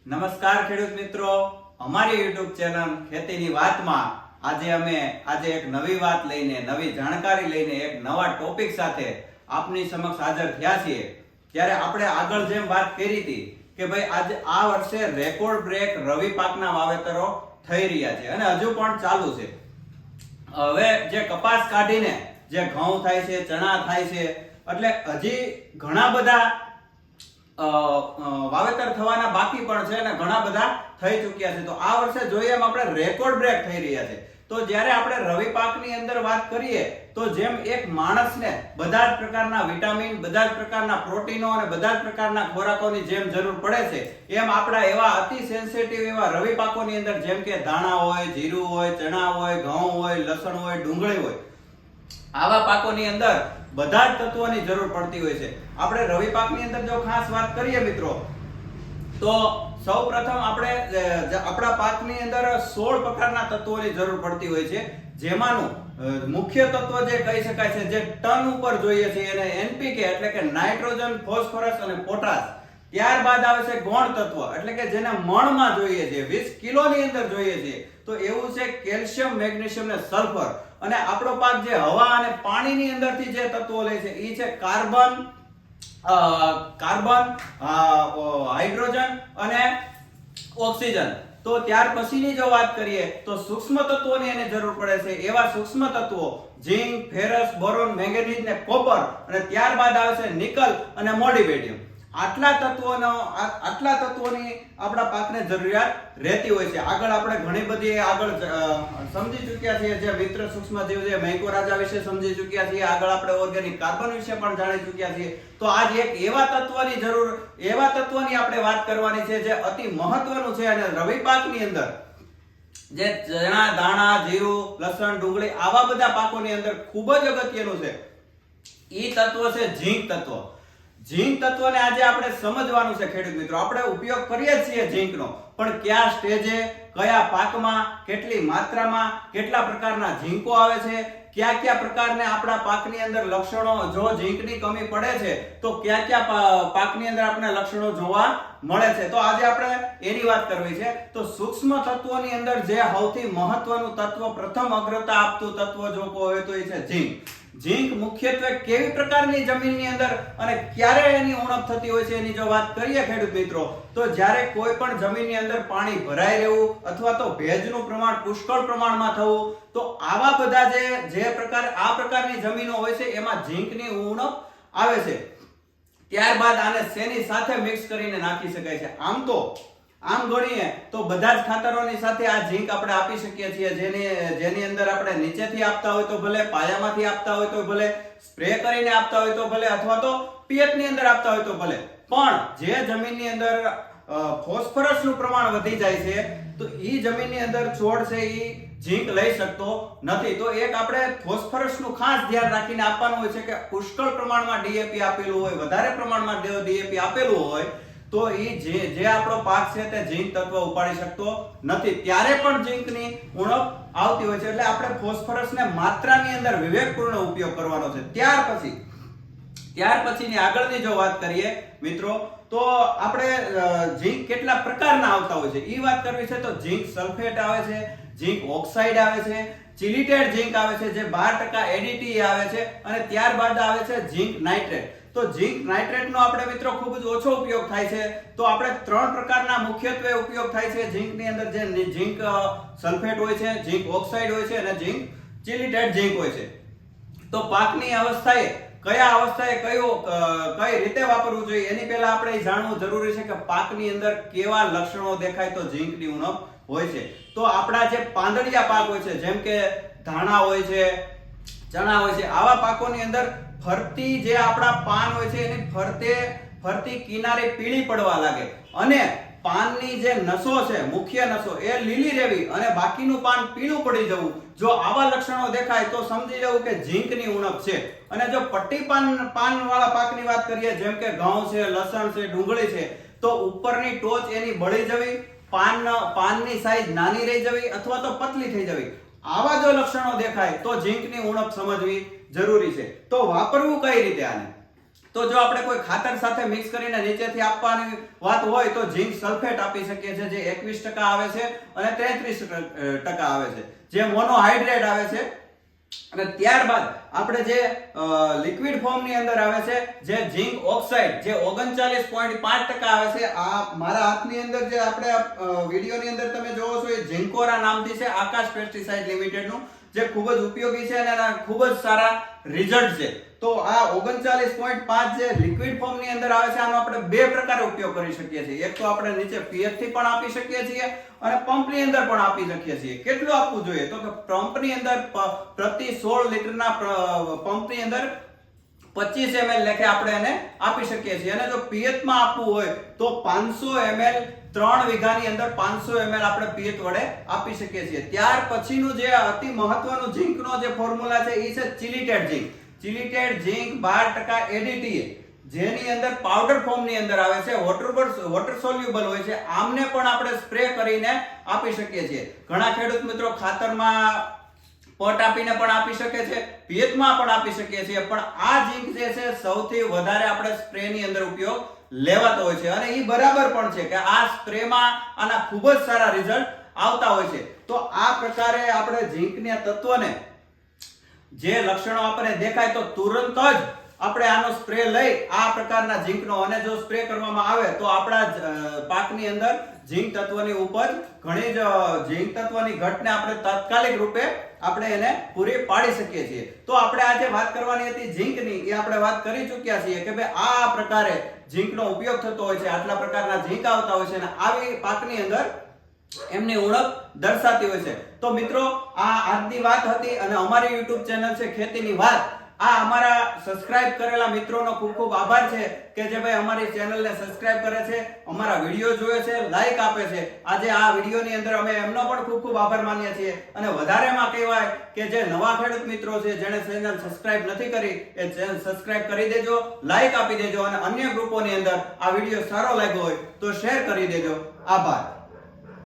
નમસ્કાર ખેડૂત મિત્રો, અમારી YouTube ચેનલ ખેતીની વાતમાં આજે એક નવી વાત લઈને, નવી જાણકારી લઈને, એક નવા ટોપિક સાથે આપની સમક્ષ હાજર થયા છીએ. ત્યારે આપણે આગળ જેમ વાત કરી હતી કે ભાઈ આજે આ વર્ષે રેકોર્ડ બ્રેક રવિ પાકના વાવેતરો થઈ રહ્યા છે અને હજુ પણ ચાલુ છે. હવે જે કપાસ કાઢીને જે ઘઉં થાય છે, ચણા થાય છે, એટલે હજી ઘણા બધા વાવેતર થવાના બાકી પણ છે અને ઘણા બધા થઈ ચૂક્યા છે. તો આ વર્ષે જોઈએ એમ આપણે રેકોર્ડ બ્રેક થઈ રહ્યા છે. તો જ્યારે આપણે રવિ પાકની અંદર વાત કરીએ તો જેમ એક માણસને બધા જ પ્રકારના વિટામિન, બધા જ પ્રકારના પ્રોટીનો અને બધા જ પ્રકારના ખોરાકોની જેમ જરૂર પડે છે, એમ આપણા એવા અતિ સેન્સિટિવ એવા રવિ પાકોની અંદર જેમ કે ધાણા હોય, જીરું હોય, ચણા હોય, ઘઉં હોય, લસણ હોય, ડુંગળી હોય, આવા પાકોની અંદર બધા જ તત્વોની જરૂર પડતી હોય છે. આપણે રવિ પાકની અંદર જો ખાસ વાત કરીએ મિત્રો, તો સૌપ્રથમ આપણે આપણા પાકની અંદર 16 પ્રકારના તત્વોની જરૂર પડતી હોય છે. જેમાંનું મુખ્ય તત્વ જે કહી શકાય છે, જે ટન ઉપર જોઈએ છે, એને એનપીકે એટલે કે નાઇટ્રોજન, ફોસ્ફરસ અને પોટાશ. ત્યારબાદ આવે છે ગૌણ તત્વ એટલે કે જેને મણમાં જોઈએ છે, 20 કિલોની અંદર જોઈએ છે, તો એવું છે કેલ્શિયમ, મેગ્નેશિયમ ને સલ્ફર. અને આપણો પાક જે હવા અને પાણીની અંદરથી જે તત્વો લે છે એ છે કાર્બન, હાઇડ્રોજન અને ઓક્સિજન. તો ત્યાર પછીની જો વાત કરીએ તો સૂક્ષ્મ તત્વોની એને જરૂર પડે છે. એવા સૂક્ષ્મ તત્વો ઝીંક, ફેરસ, બોરોન, મેંગેનીઝ ને કોપર. અને ત્યારબાદ આવે છે નિકલ અને મોલિબેડિયમ. આટલા તત્વોની આપણા પાકને જરૂરિયાત રહેતી હોય છે. આગળ આપણે ઘણી બધી સમજી ચૂક્યા છીએ. જે મિત્ર સૂક્ષ્મજીવ છે, મૈકોરાજા વિશે સમજી ચૂક્યા છીએ. આગળ આપણે ઓર્ગેનિક કાર્બન વિશે પણ જાણી ચૂક્યા છીએ. તો આજ એક એવા તત્વની આપણે વાત કરવાની છે જે અતિ મહત્વનું છે. અને રવિ પાકની અંદર જે ચણા, દાણા, જીરું, લસણ, ડુંગળી આવા બધા પાકોની અંદર ખૂબ જ અગત્યનું છે ઈ તત્વ છે ઝીંક તત્વ. ઝીંક તત્વને આજે આપણે સમજવાનું છે ખેડૂત મિત્રો. આપણે ઉપયોગ કરીએ છીએ ઝીંકનો, પણ કયા સ્ટેજે, કયા પાકમાં, કેટલી માત્રામાં, કેટલા પ્રકારના ઝીંકો આવે છે, કયા પ્રકારને આપણા પાકની અંદર લક્ષણો, જો ઝીંકની કમી પડે છે તો કયા પાકની અંદર આપણે લક્ષણો જોવા મળે છે. તો આજે આપણે એની વાત કરવી છે. તો સૂક્ષ્મ તત્વોની અંદર જે સૌથી મહત્વનું તત્વ, પ્રથમ અગ્રતા આપતું તત્વ જો હોય તો એ છે ઝીંક. ઝીંક મુખ્યત્વે કેવી પ્રકારની જમીનની અંદર અને ક્યારે એની ઉણપ થતી હોય છે એની જો વાત કરીએ ખેડૂત મિત્રો, તો જ્યારે કોઈ પણ જમીનની અંદર પાણી ભરાઈ રહેવું અથવા તો ભેજનું પ્રમાણ પુષ્કળ પ્રમાણમાં થવું, તો આવા બધા આ પ્રકારની જમીનો હોય છે એમાં ઝીંકની ઉણપ આવે છે. ત્યારબાદ આને શેની સાથે મિક્સ કરીને નાખી શકાય છે? આમ ગણીએ તો બધા જ ખાતરોની સાથે આ ઝીંક આપણે આપી શકીએ છીએ. જેની અંદર આપણે નીચેથી આપતા હોય તો ભલે, પાયામાંથી આપતા હોય તો ભલે, સ્પ્રે કરીને આપતા હોય તો ભલે, અથવા તો પિયતની અંદર આપતા હોય તો ભલે. પણ જે જમીનની અંદર ફોસ્ફરસનું પ્રમાણ વધી જાય છે તો ઈ જમીનની અંદર છોડ છે ઈ ઝીંક લઈ શકતો નથી. તો એક આપણે ફોસ્ફરસનું ખાસ ધ્યાન રાખીને આપવાનું હોય છે કે પુષ્કળ પ્રમાણમાં ડીએપી આપેલું હોય, વધારે પ્રમાણમાં ડીએપી આપેલું હોય તો જે આપણો પાક છે તે ઝીંક તત્વ ઉપાડી શકતો નથી. ત્યારે પણ ઝીંકની ઉણપ આવતી હોય છે. એટલે આપણે ફોસ્ફરસને માત્રાની અંદર વિવેકપૂર્ણ ઉપયોગ કરવાનો છે. ત્યાર પછીની આગળની જો વાત કરીએ મિત્રો, તો આપણે ઝીંક કેટલા પ્રકારના આવતા હોય છે એ વાત કરવી છે. તો ઝીંક સલ્ફેટ આવે છે, ઝીંક ઓક્સાઇડ આવે છે, ચિલિટેડ ઝીંક આવે છે જે 12% એડીટી આવે છે, અને ત્યારબાદ આવે છે ઝીંક નાઇટ્રેટ. તો ઝીંક નાઇટ્રેટનો આપણે મિત્રો ખૂબ જ ઓછો ઉપયોગ થાય છે. તો આપણે 3 પ્રકારના મુખ્યત્વે ઉપયોગ થાય છે ઝીંકની અંદર. જે ઝીંક સલ્ફેટ હોય છે, ઝીંક ઓક્સાઇડ હોય છે અને ઝીંક ચિલિટેડ ઝીંક હોય છે. તો પાકની કયા અવસ્થાએ કઈ રીતે વાપરવું જોઈએ એની પહેલા આપણે જાણવું જરૂરી છે કે પાકની અંદર કેવા લક્ષણો દેખાય તો ઝીંકની ઉણપ હોય છે. તો આપણા જે પાંદડિયા પાક હોય છે, જેમ કે ધાણા હોય છે, ચણા હોય છે, આવા પાકોની અંદર ફરતી જે આપણા પાન હોય છે એની ફરતી કિનારે પીળી પડવા લાગે અને પાનની જે નસો છે, મુખ્ય નસો, એ લીલી રહેવી અને બાકીનું પાન પીળું પડી જવું, જો આવા લક્ષણો દેખાય તો સમજી જવું કે ઝીંકની ઉણપ છે. અને જો પટ્ટી પાન વાળા પાકની વાત કરીએ, જેમ કે ઘઉં છે, લસણ છે, ડુંગળી છે, તો ઉપરની ટોચ એની બળી જવી, પાનની સાઈઝ નાની રહી જવી અથવા તો પતલી થઈ જવી, આવા જો લક્ષણો દેખાય તો ઝીંકની ઉણપ સમજવી જરૂરી છે. તો વાપરવું કઈ રીતે આને? તો જો આપણે કોઈ ખાતર સાથે મિક્સ કરીને નીચેથી આપવાની વાત હોય તો ઝીંક સલ્ફેટ આપી શકીએ છીએ, જે 21% આવે છે અને 33% આવે છે, જે મોનોહાઇડ્રેટ આવે છે. અને ત્યારબાદ આપણે જે લિક્વિડ ફોર્મની અંદર આવે છે જે ઝીંક ઓક્સાઇડ, જે 39.5% આવે છે. આ મારા હાથની અંદર જે આપણે વિડીયોની અંદર તમે જોવો છો એ ઝીંકોરા નામથી છે, આકાશ પેસ્ટિસાઇડ લિમિટેડનું, જે ખૂબ જ ઉપયોગી છે અને એના ખૂબ જ સારા રિઝલ્ટ છે. તો આ 39.5 જે લિક્વિડ ફોર્મની અંદર આવે છે, આનો આપણે બે પ્રકારે ઉપયોગ કરી શકીએ છીએ. એક તો આપણે નીચે પીએચ થી પણ આપી શકીએ છીએ અને પંપની અંદર પણ આપી શકીએ છીએ. કેટલું આપવું જોઈએ? તો કે પંપની અંદર પ્રતિ 16 લીટરના પંપની અંદર 25 ml લેખે આપણે એને આપી શકીએ છીએ. અને જો પીએચ માં આપવું હોય તો 500 ml 3 વીઘાની અંદર 500 ml આપણે પીએચ વડે આપી શકીએ છીએ. ત્યાર પછીનું જે અતિ મહત્વનું ઝીંકનો જે ફોર્મ્યુલા છે એ છે ચિલિટેડ ઝીંક. ચિલિટેડ ઝીંક 12% ADTA, જેની અંદર પાવડર ફોર્મની અંદર આવે છે, વોટર સોલ્યુબલ હોય છે. આમને પણ આપણે સ્પ્રે કરીને આપી શકીએ છીએ. ઘણા ખેડૂત મિત્રો ખાતરમાં પટ આપીને પણ આપી શકે છે, પીએચમાં પણ આપી શકીએ છીએ, પણ આ ઝીંક જે છે સૌથી વધારે આપણે સ્પ્રેની અંદર ઉપયોગ લેવાતો હોય છે અને એ બરાબર પણ છે કે આ સ્પ્રેમાં આના ખૂબ જ સારા રિઝલ્ટ આવતા હોય છે. તો આ પ્રકારે આપણે ઝીંકના તત્વને જે લક્ષણો આપણને દેખાય તો તુરંત જ આપણે આનો સ્પ્રે લઈ આ પ્રકારના ઝીંકનો, અને જો સ્પ્રે કરવામાં આવે તો આપણા પાકની અંદર ઝીંક તત્વની ઉપજ ઘણી જ ઝીંક તત્વની ઘટને આપણે તાત્કાલિક રૂપે આપણે એને પૂરી પાડી શકીએ છીએ. તો આપણે આજે વાત કરવાની હતી ઝીંકની, એ આપણે વાત કરી ચૂક્યા છીએ કે ભાઈ આ પ્રકારે ઝીંકનો ઉપયોગ થતો હોય છે, આટલા પ્રકારના ઝીંક આવતા હોય છે અને આવી પાકની અંદર એમની ઓળખ દર્શાતી હોય છે. તો મિત્રો આ આજની વાત હતી અને અમારી YouTube ચેનલ છે ખેતીની વાત. આ અમારા સબસ્ક્રાઇબ કરેલા મિત્રોનો ખૂબ ખૂબ આભાર છે કે જે ભાઈ અમારી ચેનલને સબસ્ક્રાઇબ કરે છે, અમારા વિડીયો જોવે છે, લાઈક આપે છે. આજે આ વિડીયોની અંદર અમે એમનો પણ ખૂબ ખૂબ આભાર માનીએ છીએ. અને વધારેમાં કહેવાય કે જે નવા ખેડૂત મિત્રો છે જેણે ચેનલ સબસ્ક્રાઇબ નથી કરી એ ચેનલ સબસ્ક્રાઇબ કરી દેજો, લાઈક આપી દેજો અને અન્ય ગ્રુપોની અંદર આ વિડીયો સારો લાગ્યો હોય તો શેર કરી દેજો. આભાર.